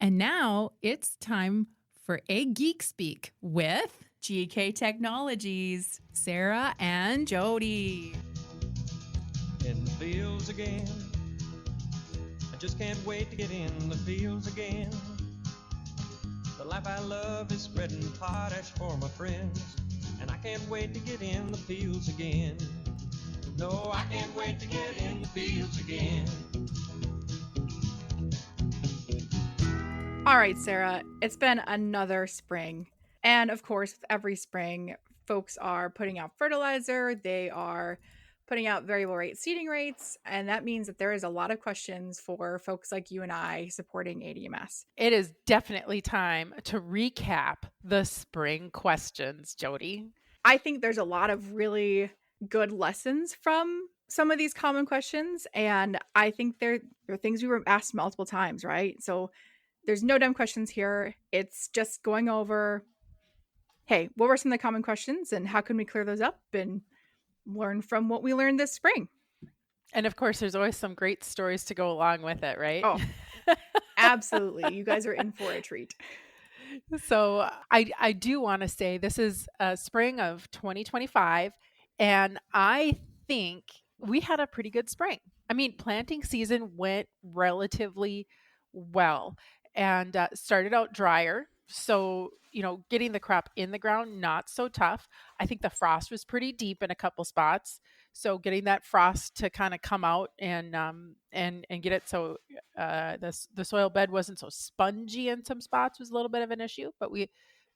And now it's time for A Geek Speak with GK Technologies, Sarah and Jodi. In the fields again, I just can't wait to get in the fields again. The life I love is spreading potash for my friends, and I can't wait to get in the fields again. No, I can't wait to get in the fields again. All right, Sarah, it's been another spring. And of course, with every spring, folks are putting out fertilizer, they are putting out variable rate seeding rates, and that means that there is a lot of questions for folks like you and I supporting ADMS. It is definitely time to recap the spring questions, Jodi. I think there's a lot of really good lessons from some of these common questions, and I think there are things we were asked multiple times, right? So there's no dumb questions here. It's just going over, hey, what were some of the common questions and how can we clear those up and learn from what we learned this spring? And of course, there's always some great stories to go along with it, right? Oh, absolutely. You guys are in for a treat. So I do want to say this is spring of 2025, and I think we had a pretty good spring. I mean, planting season went relatively well and started out drier. So, getting the crop in the ground, not so tough. I think the frost was pretty deep in a couple spots. So getting that frost to kind of come out and get it so the soil bed wasn't so spongy in some spots was a little bit of an issue. But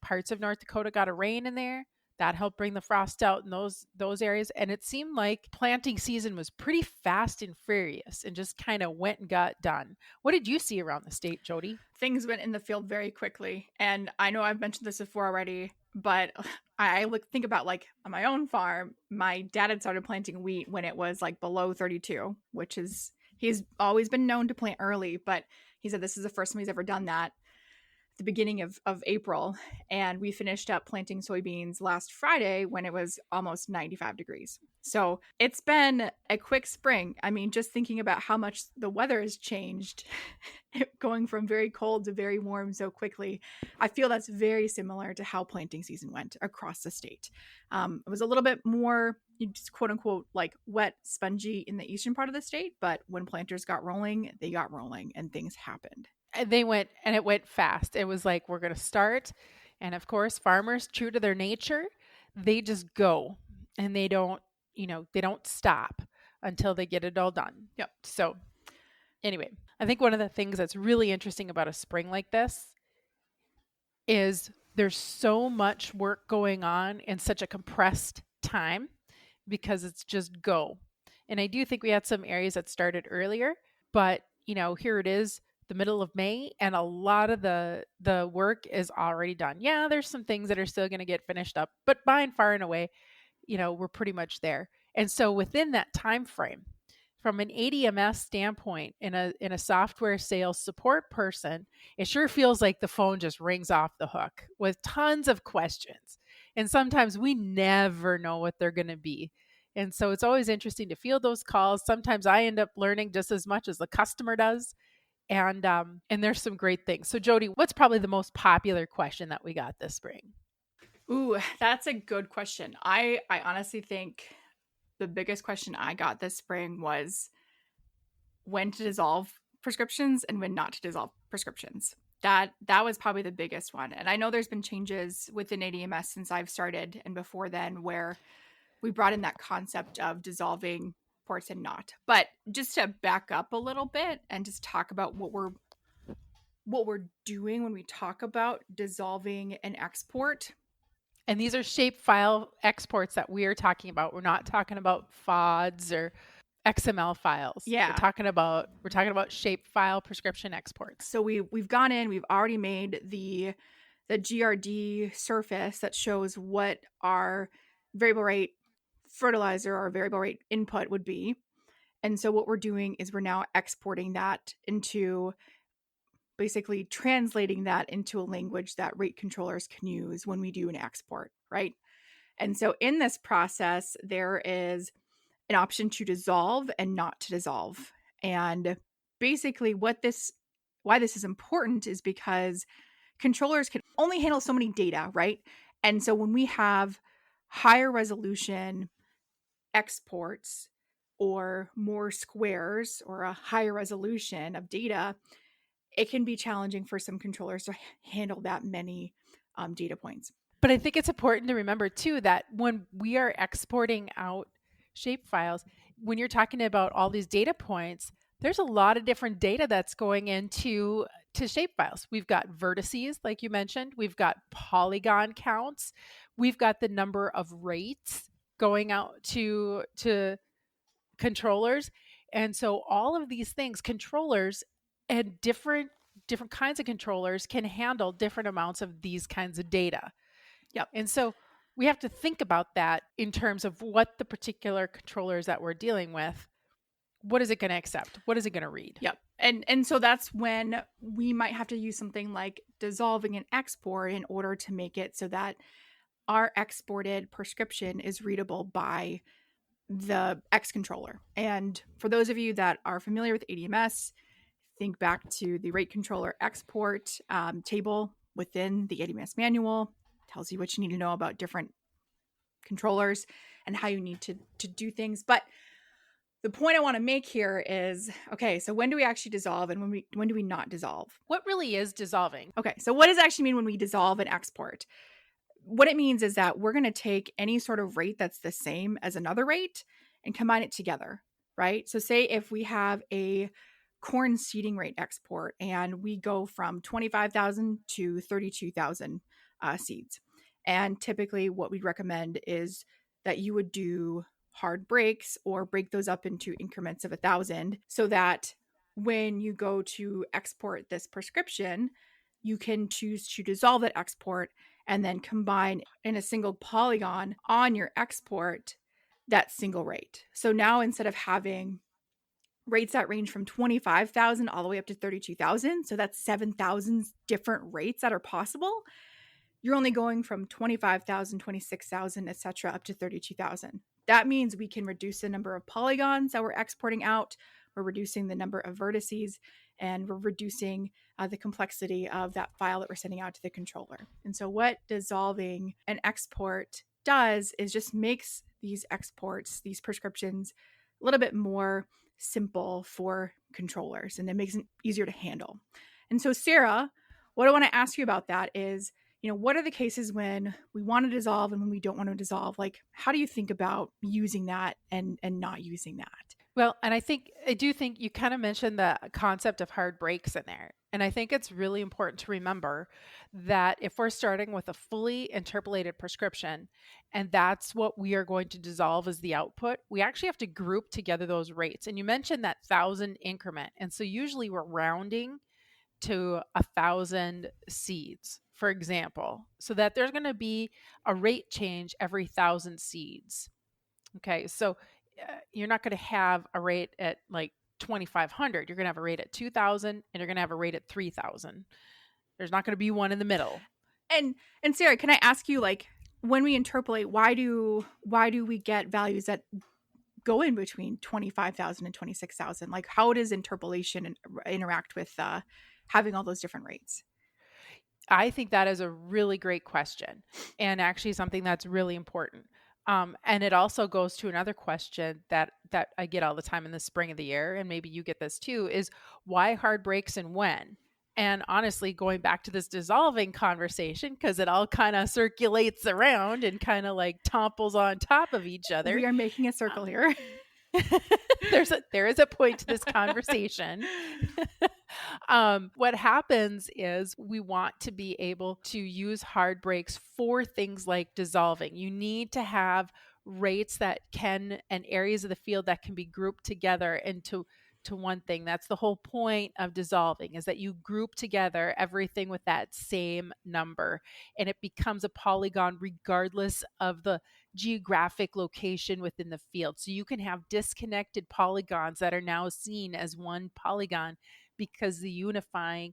parts of North Dakota got a rain in there. That helped bring the frost out in those areas. And it seemed like planting season was pretty fast and furious and just kind of went and got done. What did you see around the state, Jodi? Things went in the field very quickly. And I know I've mentioned this before already, but I think about like on my own farm, my dad had started planting wheat when it was like below 32, which is, he's always been known to plant early, but he said this is the first time he's ever done that. The beginning of April, and we finished up planting soybeans last Friday when it was almost 95 degrees. So it's been a quick spring. I mean, just thinking about how much the weather has changed, going from very cold to very warm so quickly, I feel that's very similar to how planting season went across the state. It was a little bit more, just quote unquote, like wet, spongy in the eastern part of the state, but when planters got rolling, they got rolling and things happened. They went, and it went fast. It was like, we're going to start. And of course, farmers, true to their nature, they just go and they don't stop until they get it all done. Yep. So anyway, I think one of the things that's really interesting about a spring like this is there's so much work going on in such a compressed time because it's just go. And I do think we had some areas that started earlier, but here it is, the middle of May, and a lot of the work is already done. Yeah, there's some things that are still going to get finished up, but by and far and away, we're pretty much there. And so within that time frame, from an ADMS standpoint, in a software sales support person, it sure feels like the phone just rings off the hook with tons of questions. And sometimes we never know what they're going to be. And so it's always interesting to field those calls. Sometimes I end up learning just as much as the customer does. And there's some great things. So Jodi, what's probably the most popular question that we got this spring? Ooh, that's a good question. I honestly think the biggest question I got this spring was when to dissolve prescriptions and when not to dissolve prescriptions. That was probably the biggest one. And I know there's been changes within ADMS since I've started and before then where we brought in that concept of dissolving ports and not. But just to back up a little bit and just talk about what we're doing when we talk about dissolving an export. And these are shapefile exports that we are talking about. We're not talking about FODs or XML files. Yeah. We're talking about shapefile prescription exports. So we've gone in, we've already made the GRD surface that shows what our variable rate fertilizer or variable rate input would be. And so what we're doing is we're now exporting that into basically translating that into a language that rate controllers can use when we do an export, right? And so in this process, there is an option to dissolve and not to dissolve. And basically what this why this is important is because controllers can only handle so many data, right? And so when we have higher resolution exports or more squares or a higher resolution of data, it can be challenging for some controllers to handle that many data points. But I think it's important to remember too that when we are exporting out shapefiles, when you're talking about all these data points, there's a lot of different data that's going into shapefiles. We've got vertices, like you mentioned. We've got polygon counts. We've got the number of rates going out to controllers. And so all of these things, controllers and different kinds of controllers can handle different amounts of these kinds of data. Yep. And so we have to think about that in terms of what the particular controllers that we're dealing with, what is it going to accept? What is it going to read? Yep. And so that's when we might have to use something like dissolving an export in order to make it so that our exported prescription is readable by the X controller. And for those of you that are familiar with ADMS, think back to the rate controller export table within the ADMS manual. Tells you what you need to know about different controllers and how you need to do things. But the point I want to make here is, okay, so when do we actually dissolve and when do we not dissolve? What really is dissolving? Okay, so what does it actually mean when we dissolve an export? What it means is that we're going to take any sort of rate that's the same as another rate and combine it together, right? So say if we have a corn seeding rate export and we go from 25,000 to 32,000 seeds. And typically what we'd recommend is that you would do hard breaks or break those up into increments of 1,000 so that when you go to export this prescription, you can choose to dissolve that export and then combine in a single polygon on your export that single rate. So now instead of having rates that range from 25,000 all the way up to 32,000, so that's 7,000 different rates that are possible, you're only going from 25,000, 26,000, etc. up to 32,000. That means we can reduce the number of polygons that we're exporting out. We're reducing the number of vertices, and we're reducing the complexity of that file that we're sending out to the controller. And so what dissolving an export does is just makes these exports, these prescriptions, a little bit more simple for controllers, and it makes it easier to handle. And so, Sarah, what I want to ask you about that is, what are the cases when we want to dissolve and when we don't want to dissolve? Like, how do you think about using that and not using that? Well, and I do think you kind of mentioned the concept of hard breaks in there. And I think it's really important to remember that if we're starting with a fully interpolated prescription, and that's what we are going to dissolve as the output, we actually have to group together those rates. And you mentioned that 1,000 increment. And so usually we're rounding to 1,000 seeds, for example, so that there's going to be a rate change every 1,000 seeds. Okay, so you're not going to have a rate at like 2,500. You're going to have a rate at 2,000, and you're going to have a rate at 3,000. There's not going to be one in the middle. And Sarah, can I ask you, like, when we interpolate, why do we get values that go in between 25,000 and 26,000? Like, how does interpolation interact with having all those different rates? I think that is a really great question, and actually something that's really important. And it also goes to another question that I get all the time in the spring of the year, and maybe you get this too, is why hard breaks and when? And honestly, going back to this dissolving conversation, because it all kind of circulates around and kind of like topples on top of each other. We are making a circle here. There is a point to this conversation. What happens is we want to be able to use hard breaks for things like dissolving. You need to have rates that can, and areas of the field that can be grouped together into one thing. That's the whole point of dissolving, is that you group together everything with that same number, and it becomes a polygon regardless of the geographic location within the field. So you can have disconnected polygons that are now seen as one polygon because the unifying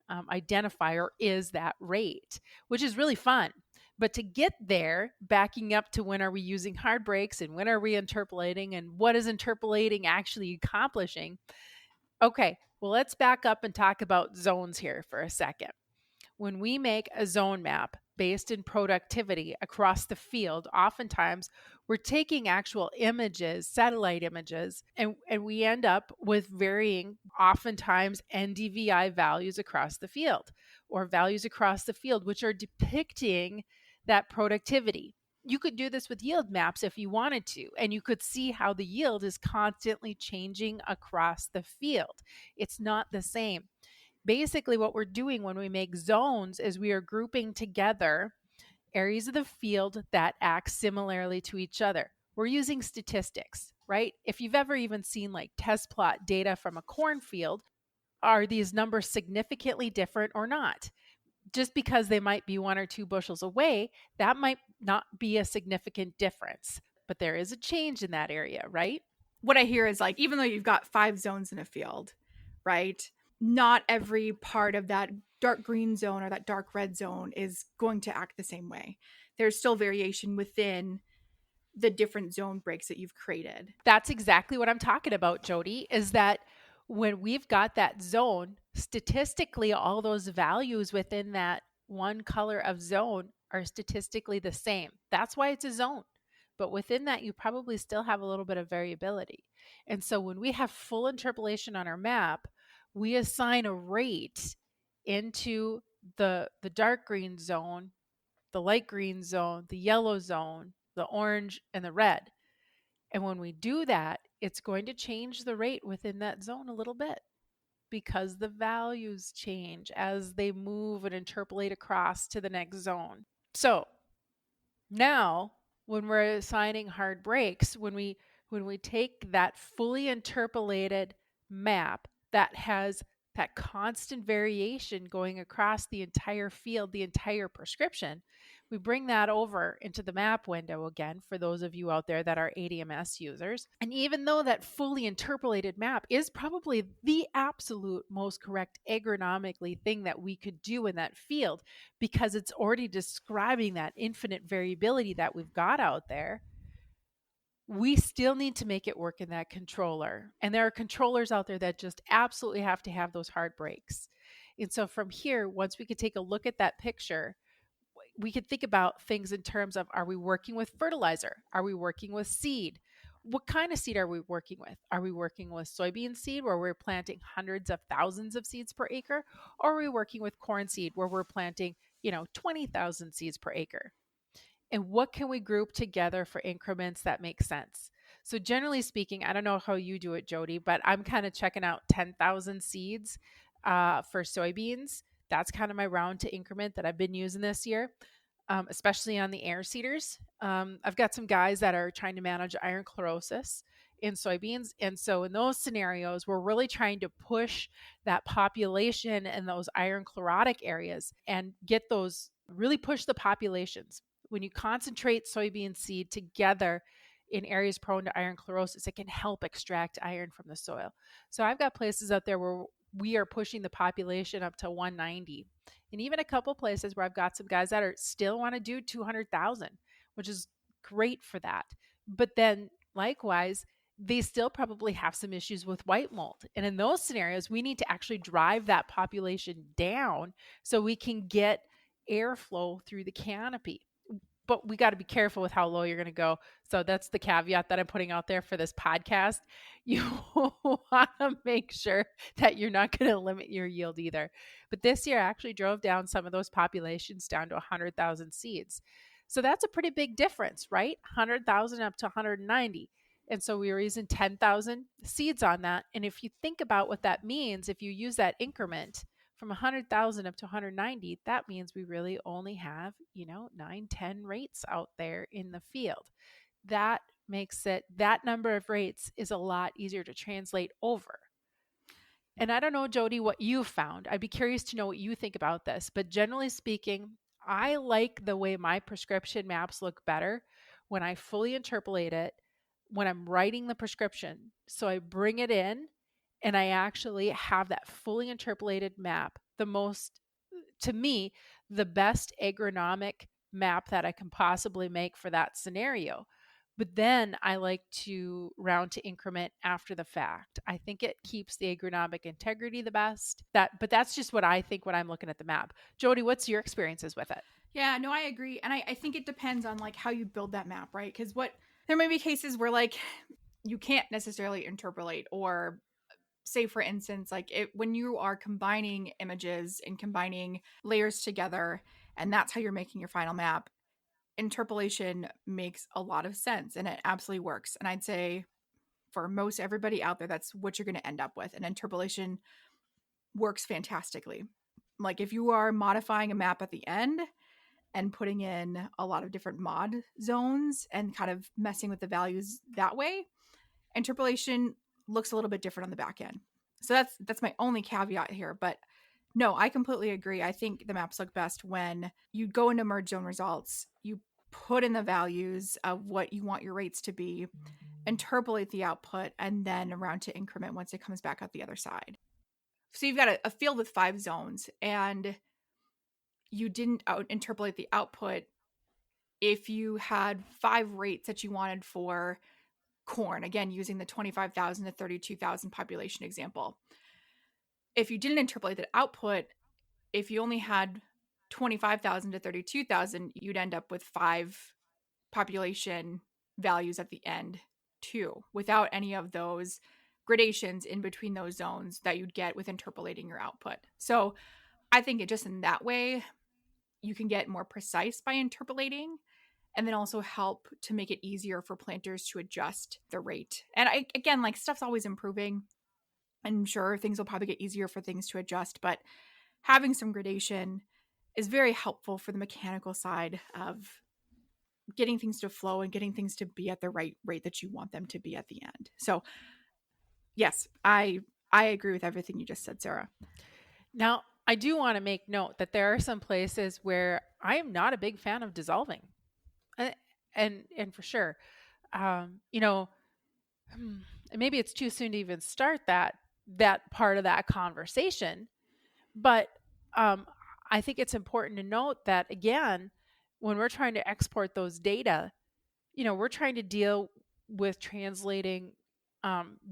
identifier is that rate, which is really fun. But to get there, backing up to when are we using hard breaks and when are we interpolating and what is interpolating actually accomplishing? Okay, Well, let's back up and talk about zones here for a second. When we make a zone map based in productivity across the field, oftentimes we're taking actual images, satellite images, and we end up with varying, oftentimes NDVI values across the field, or values across the field, which are depicting that productivity. You could do this with yield maps if you wanted to, and you could see how the yield is constantly changing across the field. It's not the same. Basically, what we're doing when we make zones is we are grouping together areas of the field that act similarly to each other. We're using statistics, right? If you've ever even seen like test plot data from a cornfield, are these numbers significantly different or not? Just because they might be 1 or 2 bushels away, that might not be a significant difference, but there is a change in that area, right? What I hear is like, even though you've got 5 zones in a field, right? Not every part of that dark green zone or that dark red zone is going to act the same way. There's still variation within the different zone breaks that you've created. That's exactly what I'm talking about, Jodi, is that when we've got that zone, statistically, all those values within that one color of zone are statistically the same. That's why it's a zone. But within that, you probably still have a little bit of variability. And so when we have full interpolation on our map, we assign a rate into the dark green zone, the light green zone, the yellow zone, the orange, and the red. And when we do that, it's going to change the rate within that zone a little bit because the values change as they move and interpolate across to the next zone. So now when we're assigning hard breaks, when we take that fully interpolated map that has that constant variation going across the entire field, the entire prescription, we bring that over into the map window again for those of you out there that are ADMS users. And even though that fully interpolated map is probably the absolute most correct agronomically thing that we could do in that field, because it's already describing that infinite variability that we've got out there, we still need to make it work in that controller. And there are controllers out there that just absolutely have to have those hard breaks. And so from here, once we could take a look at that picture, we could think about things in terms of, are we working with fertilizer? Are we working with seed? What kind of seed are we working with? Are we working with soybean seed where we're planting hundreds of thousands of seeds per acre? Or are we working with corn seed where we're planting, 20,000 seeds per acre? And what can we group together for increments that make sense? So generally speaking, I don't know how you do it, Jodi, but I'm kind of checking out 10,000 seeds for soybeans. That's kind of my round to increment that I've been using this year, especially on the air seeders. I've got some guys that are trying to manage iron chlorosis in soybeans. And so in those scenarios, we're really trying to push that population in those iron chlorotic areas and really push the populations. When you concentrate soybean seed together in areas prone to iron chlorosis, it can help extract iron from the soil. So I've got places out there where we are pushing the population up to 190. And even a couple places where I've got some guys that are still want to do 200,000, which is great for that. But then likewise, they still probably have some issues with white mold. And in those scenarios, we need to actually drive that population down so we can get airflow through the canopy. But we got to be careful with how low you're going to go. So that's the caveat that I'm putting out there for this podcast. You want to make sure that you're not going to limit your yield either. But this year I actually drove down some of those populations down to 100,000 seeds. So that's a pretty big difference, right? 100,000 up to 190. And so we were using 10,000 seeds on that. And if you think about what that means, if you use that increment from 100,000 up to 190, that means we really only have, 9, 10 rates out there in the field. That makes it, that number of rates is a lot easier to translate over. And I don't know, Jodi, what you found. I'd be curious to know what you think about this. But generally speaking, I like the way my prescription maps look better when I fully interpolate it, when I'm writing the prescription. So I bring it in and I actually have that fully interpolated map, to me, the best agronomic map that I can possibly make for that scenario. But then I like to round to increment after the fact. I think it keeps the agronomic integrity the best. But that's just what I think when I'm looking at the map. Jodi, what's your experiences with it? Yeah, no, I agree. And I think it depends on like how you build that map, right? Because there may be cases where like you can't necessarily interpolate, or say for instance, like when you are combining images and combining layers together, and that's how you're making your final map, interpolation makes a lot of sense and it absolutely works. And I'd say for most everybody out there, that's what you're going to end up with. And interpolation works fantastically. Like if you are modifying a map at the end and putting in a lot of different mod zones and kind of messing with the values that way, interpolation looks a little bit different on the back end. So that's my only caveat here. But no, I completely agree. I think the maps look best when you go into merge zone results, you put in the values of what you want your rates to be, interpolate the output, and then round to increment once it comes back out the other side. So you've got a field with 5 zones, and you didn't interpolate the output if you had 5 rates that you wanted for corn, again using the 25,000 to 32,000 population example. If you didn't interpolate the output, if you only had 25,000 to 32,000, you'd end up with 5 population values at the end too, without any of those gradations in between those zones that you'd get with interpolating your output. So I think it just in that way, you can get more precise by interpolating, and then also help to make it easier for planters to adjust the rate. And again, like stuff's always improving. I'm sure things will probably get easier for things to adjust, but having some gradation is very helpful for the mechanical side of getting things to flow and getting things to be at the right rate that you want them to be at the end. So yes, I agree with everything you just said, Sarah. Now, I do want to make note that there are some places where I am not a big fan of dissolving. And for sure, maybe it's too soon to even start that part of that conversation. But I think it's important to note that, again, when we're trying to export those data, we're trying to deal with translating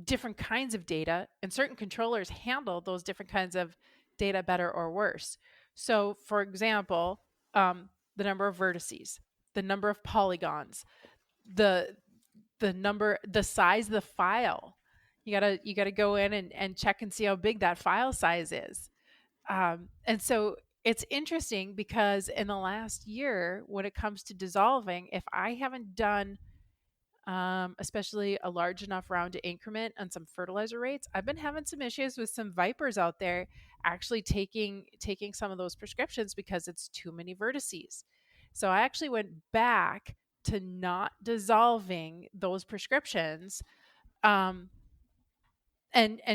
different kinds of data, and certain controllers handle those different kinds of data better or worse. So, for example, the number of vertices, the number of polygons, the size of the file. You gotta go in and check and see how big that file size is. And so it's interesting because in the last year, when it comes to dissolving, if I haven't done especially a large enough round to increment on some fertilizer rates, I've been having some issues with some vipers out there actually taking some of those prescriptions because it's too many vertices. So I actually went back to not dissolving those prescriptions, and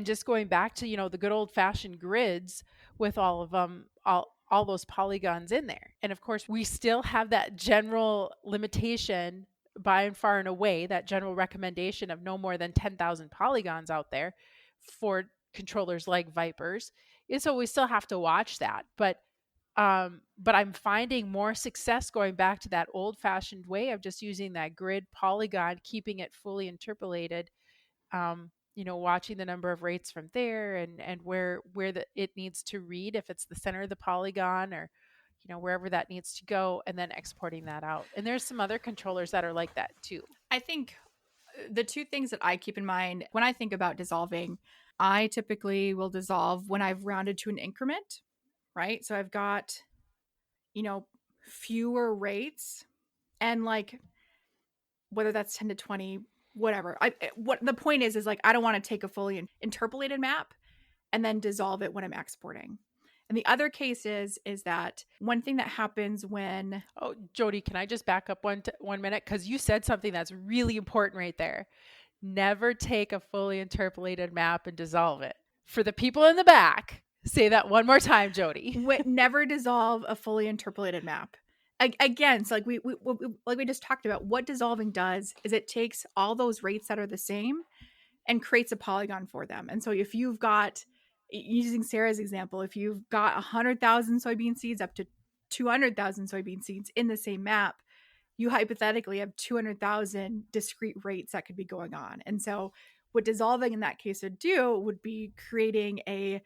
just going back to the good old fashioned grids with all of them, all those polygons in there. And of course, we still have that general limitation by and far and away, that general recommendation of no more than 10,000 polygons out there for controllers like Vipers. And so we still have to watch that. But I'm finding more success going back to that old fashioned way of just using that grid polygon, keeping it fully interpolated, watching the number of rates from there and where it needs to read, if it's the center of the polygon or wherever that needs to go, and then exporting that out. And there's some other controllers that are like that too. I think the two things that I keep in mind when I think about dissolving, I typically will dissolve when I've rounded to an increment, right? So I've got, fewer rates, and like whether that's 10 to 20, whatever. What the point is like, I don't want to take a fully interpolated map and then dissolve it when I'm exporting. And the other case is that one thing that happens when... Oh, Jodi, can I just back up 1 minute? Because you said something that's really important right there. Never take a fully interpolated map and dissolve it. For the people in the back, say that one more time, Jodi. Never dissolve a fully interpolated map. Again, so like we just talked about, what dissolving does is it takes all those rates that are the same and creates a polygon for them. And so if you've got... using Sarah's example, if you've got 100,000 soybean seeds up to 200,000 soybean seeds in the same map, you hypothetically have 200,000 discrete rates that could be going on. And so what dissolving in that case would do would be creating a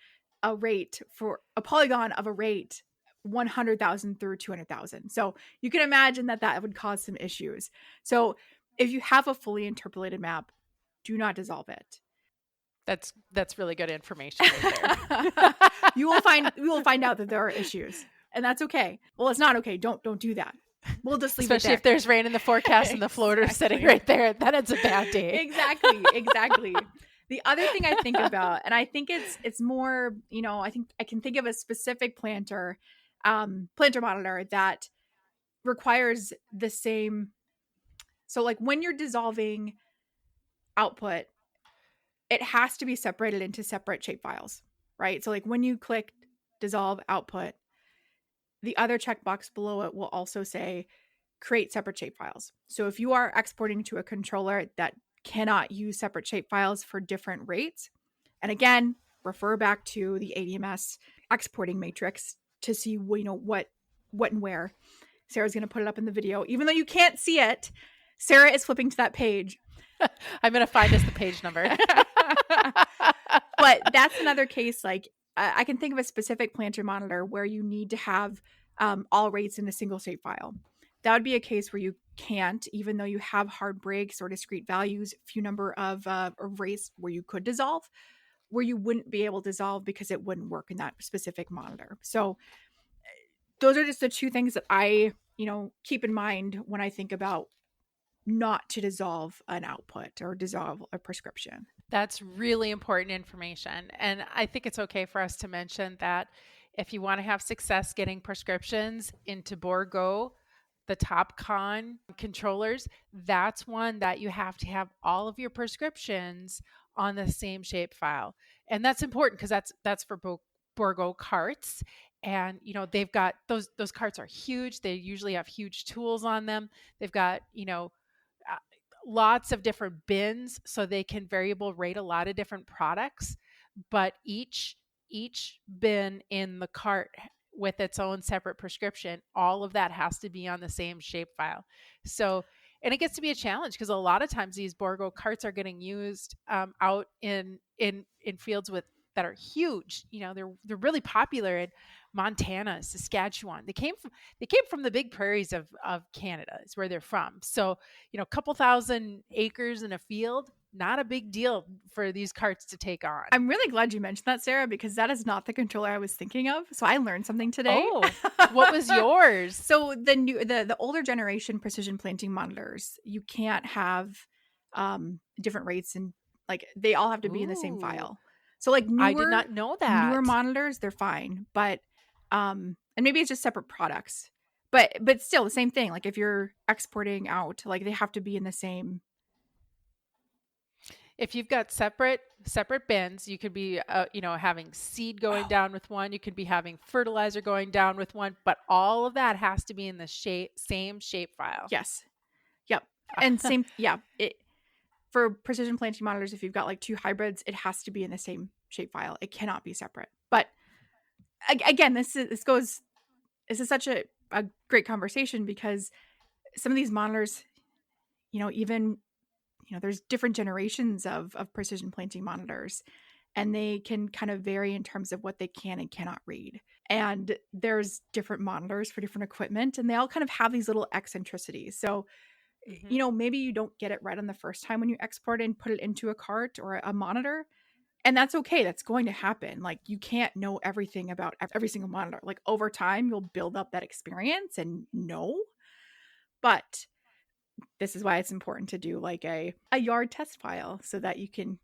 rate for a polygon of a rate 100,000 through 200,000. So you can imagine that would cause some issues. So if you have a fully interpolated map, do not dissolve it. That's really good information right there. We will find out that there are issues, and that's okay. Well, it's not okay. Don't do that. We'll just leave Especially it there. if there's rain in the forecast and the floater's sitting right there, then it's a bad day. Exactly. The other thing I think about, and I think it's more, I think I can think of a specific planter monitor that requires the same. So like when you're dissolving output, it has to be separated into separate shapefiles, right? So like when you click dissolve output, the other checkbox below it will also say create separate shapefiles. So if you are exporting to a controller that cannot use separate shapefiles for different rates, and again, refer back to the ADMS exporting matrix to see what and where. Sarah's going to put it up in the video. Even though you can't see it, Sarah is flipping to that page. I'm going to find us the page number. But that's another case. Like I can think of a specific planter monitor where you need to have all rates in a single shapefile. That would be a case where you can't, even though you have hard breaks or discrete values, few number of rates where you could dissolve, where you wouldn't be able to dissolve because it wouldn't work in that specific monitor. So those are just the two things that I, keep in mind when I think about not to dissolve an output or dissolve a prescription. That's really important information. And I think it's okay for us to mention that if you want to have success getting prescriptions into Borgo, the Topcon controllers, that's one that you have to have all of your prescriptions on the same shapefile. And that's important because that's for Borgo carts. And, they've got those carts are huge. They usually have huge tools on them. They've got, lots of different bins, so they can variable rate a lot of different products, but each bin in the cart with its own separate prescription, all of that has to be on the same shapefile. So, and it gets to be a challenge because a lot of times these Borgo carts are getting used out in fields that are huge. They're really popular in Montana, Saskatchewan. They came from the big prairies of Canada is where they're from. So, a couple thousand acres in a field, not a big deal for these carts to take on. I'm really glad you mentioned that, Sarah, because that is not the controller I was thinking of. So I learned something today. Oh, what was yours? So the older generation precision planting monitors, you can't have different rates, and like they all have to be in the same file. So like I did not know that. Newer monitors, they're fine, but and maybe it's just separate products, but still the same thing. Like if you're exporting out, like they have to be in the same. If you've got separate bins, you could be having seed going down with one, you could be having fertilizer going down with one, but all of that has to be in the same shapefile. Yes. Yep. And same for precision planting monitors, if you've got like two hybrids, it has to be in the same shapefile. It cannot be separate. But again, this is such a great conversation because some of these monitors, there's different generations of precision planting monitors, and they can kind of vary in terms of what they can and cannot read. And there's different monitors for different equipment, and they all kind of have these little eccentricities. So, maybe you don't get it right on the first time when you export and put it into a cart or a monitor. And that's okay. That's going to happen. Like you can't know everything about every single monitor. Like over time, you'll build up that experience and know. But this is why it's important to do like a yard test file so that you can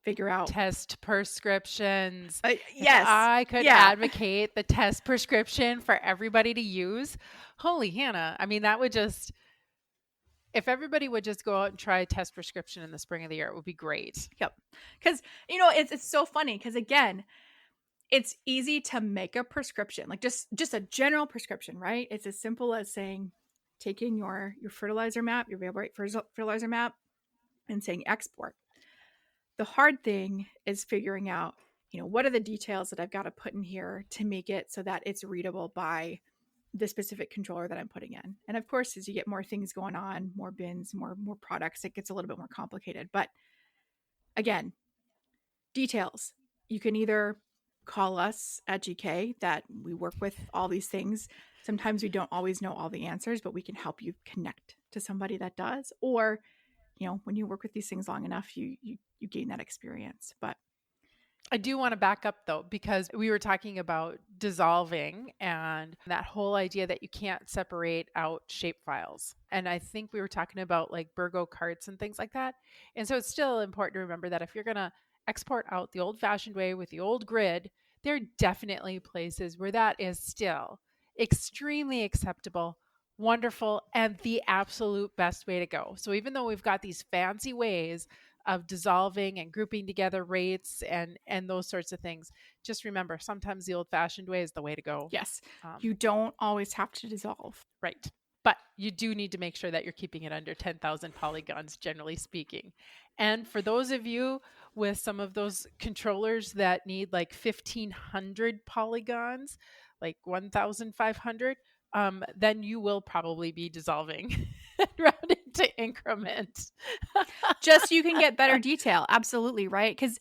figure out. Test prescriptions. Yes. If I could advocate the test prescription for everybody to use. Holy Hannah. I mean, that would just... If everybody would just go out and try a test prescription in the spring of the year, it would be great. Yep. Because, it's so funny because, again, it's easy to make a prescription, like just a general prescription, right? It's as simple as saying, taking your fertilizer map, your variable rate fertilizer map, and saying export. The hard thing is figuring out, what are the details that I've got to put in here to make it so that it's readable by the specific controller that I'm putting in. And of course, as you get more things going on, more bins, more products, it gets a little bit more complicated. But again, details. You can either call us at GK that we work with all these things. Sometimes we don't always know all the answers, but we can help you connect to somebody that does. Or, when you work with these things long enough, you gain that experience. But I do want to back up though, because we were talking about dissolving and that whole idea that you can't separate out shape files. And I think we were talking about like Burgo carts and things like that. And so it's still important to remember that if you're going to export out the old fashioned way with the old grid, there are definitely places where that is still extremely acceptable, wonderful, and the absolute best way to go. So even though we've got these fancy ways of dissolving and grouping together rates and those sorts of things, just remember, sometimes the old-fashioned way is the way to go. Yes, you don't always have to dissolve. Right. But you do need to make sure that you're keeping it under 10,000 polygons, generally speaking. And for those of you with some of those controllers that need like 1,500 polygons, like 1,500, then you will probably be dissolving rounding to increment. Just so you can get better detail. Absolutely, right? Because,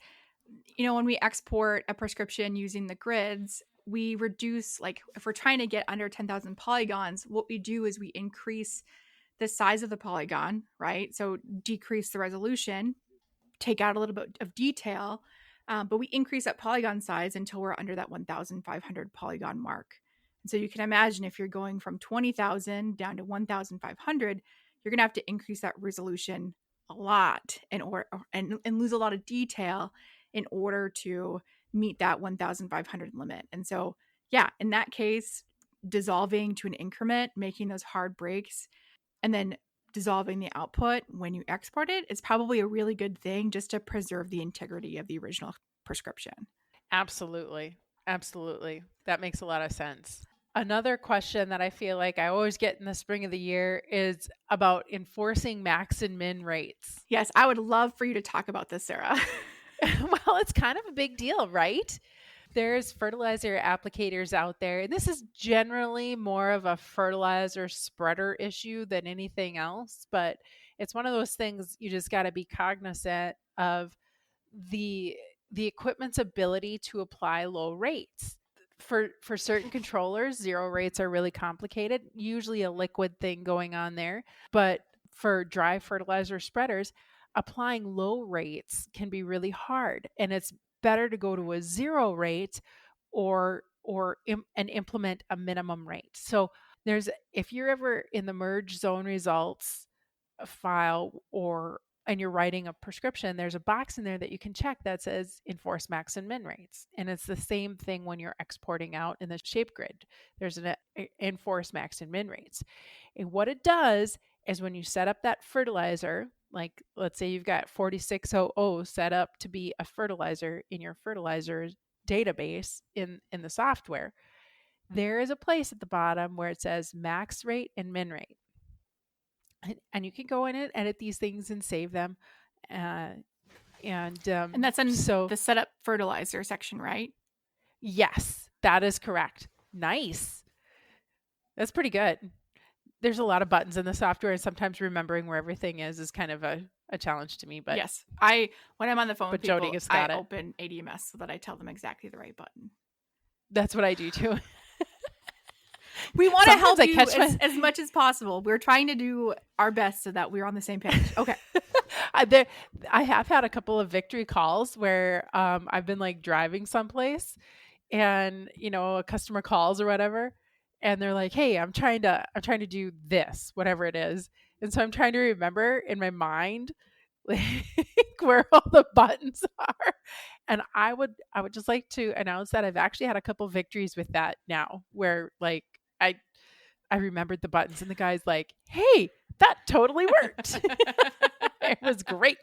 when we export a prescription using the grids, we reduce, like if we're trying to get under 10,000 polygons, what we do is we increase the size of the polygon, right? So decrease the resolution, take out a little bit of detail, but we increase that polygon size until we're under that 1,500 polygon mark. And so you can imagine if you're going from 20,000 down to 1,500, you're going to have to increase that resolution a lot and lose a lot of detail in order to meet that 1,500 limit. And so, yeah, in that case, dissolving to an increment, making those hard breaks, and then dissolving the output when you export it is probably a really good thing just to preserve the integrity of the original prescription. Absolutely. Absolutely. That makes a lot of sense. Another question that I feel like I always get in the spring of the year is about enforcing max and min rates. Yes, I would love for you to talk about this, Sarah. Well, it's kind of a big deal, right? There's fertilizer applicators out there, and this is generally more of a fertilizer spreader issue than anything else, but it's one of those things you just got to be cognizant of the equipment's ability to apply low rates. For certain controllers, zero rates are really complicated, usually a liquid thing going on there. But for dry fertilizer spreaders, applying low rates can be really hard. And it's better to go to a zero rate or implement a minimum rate. So if you're ever in the merge zone results file and you're writing a prescription, there's a box in there that you can check that says enforce max and min rates. And it's the same thing when you're exporting out in the shape grid. There's an enforce max and min rates. And what it does is when you set up that fertilizer, like let's say you've got 4600 set up to be a fertilizer in your fertilizer database in the software, there is a place at the bottom where it says max rate and min rate. And you can go in and edit these things and save them. And that's in the setup fertilizer section, right? Yes, that is correct. Nice. That's pretty good. There's a lot of buttons in the software, and sometimes remembering where everything is kind of a challenge to me. But yes, when I'm on the phone with people, I open ADMS so that I tell them exactly the right button. That's what I do too. We want to help you as much as possible. We're trying to do our best so that we're on the same page. Okay. I have had a couple of victory calls where I've been like driving someplace and, a customer calls or whatever. And they're like, hey, I'm trying to do this, whatever it is. And so I'm trying to remember in my mind like, where all the buttons are. And I would just like to announce that I've actually had a couple victories with that now where like I remembered the buttons and the guy's like, hey, that totally worked. It was great.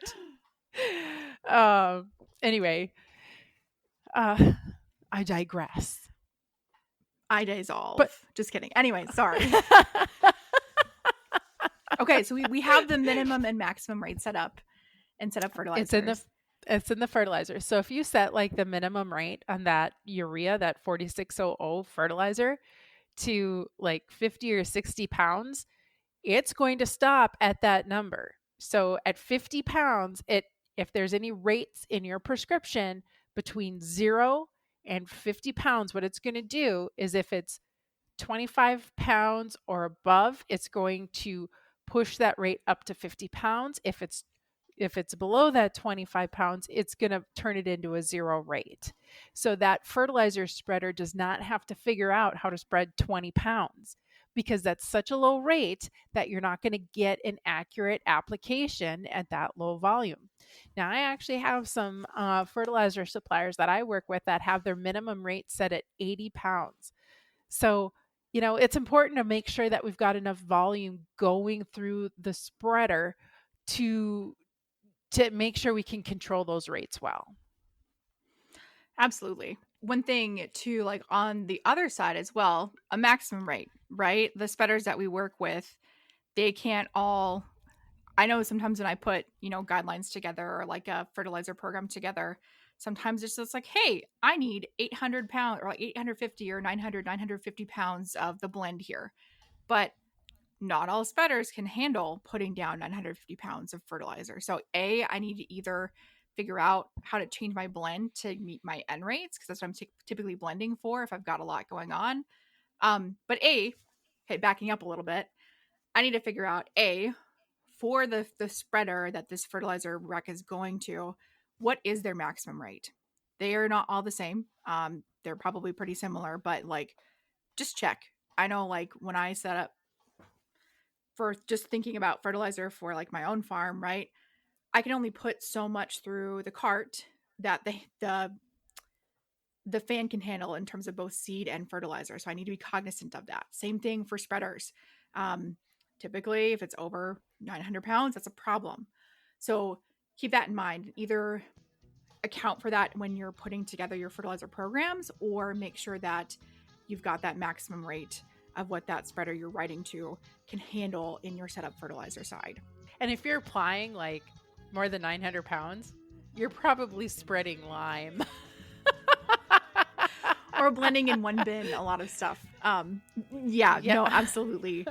Anyway, I digress. I dissolve. But just kidding. Anyway, sorry. Okay, so we have the minimum and maximum rate set up and set up fertilizers. It's in the fertilizer. So if you set like the minimum rate on that urea, that 4600 fertilizer, to like 50 or 60 pounds, it's going to stop at that number. So at 50 pounds, if there's any rates in your prescription between 0 and 50 pounds, what it's going to do is if it's 25 pounds or above, it's going to push that rate up to 50 pounds. If it's below that 25 pounds, it's going to turn it into a 0 rate. So that fertilizer spreader does not have to figure out how to spread 20 pounds because that's such a low rate that you're not going to get an accurate application at that low volume. Now, I actually have some fertilizer suppliers that I work with that have their minimum rate set at 80 pounds. So, it's important to make sure that we've got enough volume going through the spreader to make sure we can control those rates well. Absolutely. One thing too, like on the other side as well, a maximum rate, right? The spreaders that we work with, they can't all, I know sometimes when I put, guidelines together or like a fertilizer program together, sometimes it's just like, hey, I need 800 pounds or like 850 or 950 pounds of the blend here. But not all spreaders can handle putting down 950 pounds of fertilizer. So I need to either figure out how to change my blend to meet my N rates, because that's what I'm typically blending for if I've got a lot going on. But backing up a little bit, I need to figure out for the spreader that this fertilizer rec is going to, what is their maximum rate? They are not all the same. They're probably pretty similar, but like, just check. I know like when I set up for just thinking about fertilizer for like my own farm, right? I can only put so much through the cart that the fan can handle in terms of both seed and fertilizer. So I need to be cognizant of that. Same thing for spreaders. Typically, if it's over 900 pounds, that's a problem. So keep that in mind. Either account for that when you're putting together your fertilizer programs, or make sure that you've got that maximum rate of what that spreader you're writing to can handle in your setup fertilizer side. And if you're applying like more than 900 pounds, you're probably spreading lime. Or blending in one bin a lot of stuff. No, absolutely.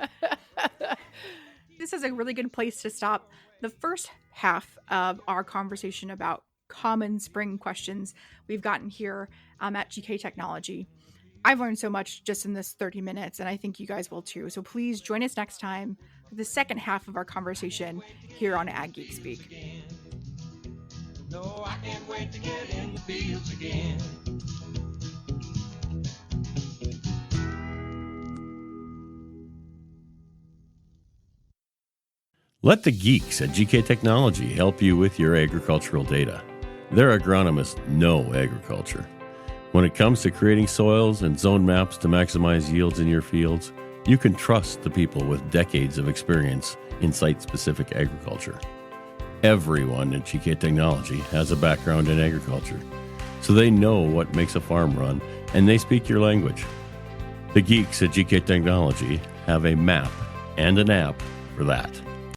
This is a really good place to stop the first half of our conversation about common spring questions we've gotten here at GK Technology. I've learned so much just in this 30 minutes, and I think you guys will too. So please join us next time for the second half of our conversation here on Ag Geek Speak. No, I can't wait to get in the fields again. Let the geeks at GK Technology help you with your agricultural data. Their agronomists know agriculture. When it comes to creating soils and zone maps to maximize yields in your fields, you can trust the people with decades of experience in site-specific agriculture. Everyone at GK Technology has a background in agriculture, so they know what makes a farm run, and they speak your language. The geeks at GK Technology have a map and an app for that.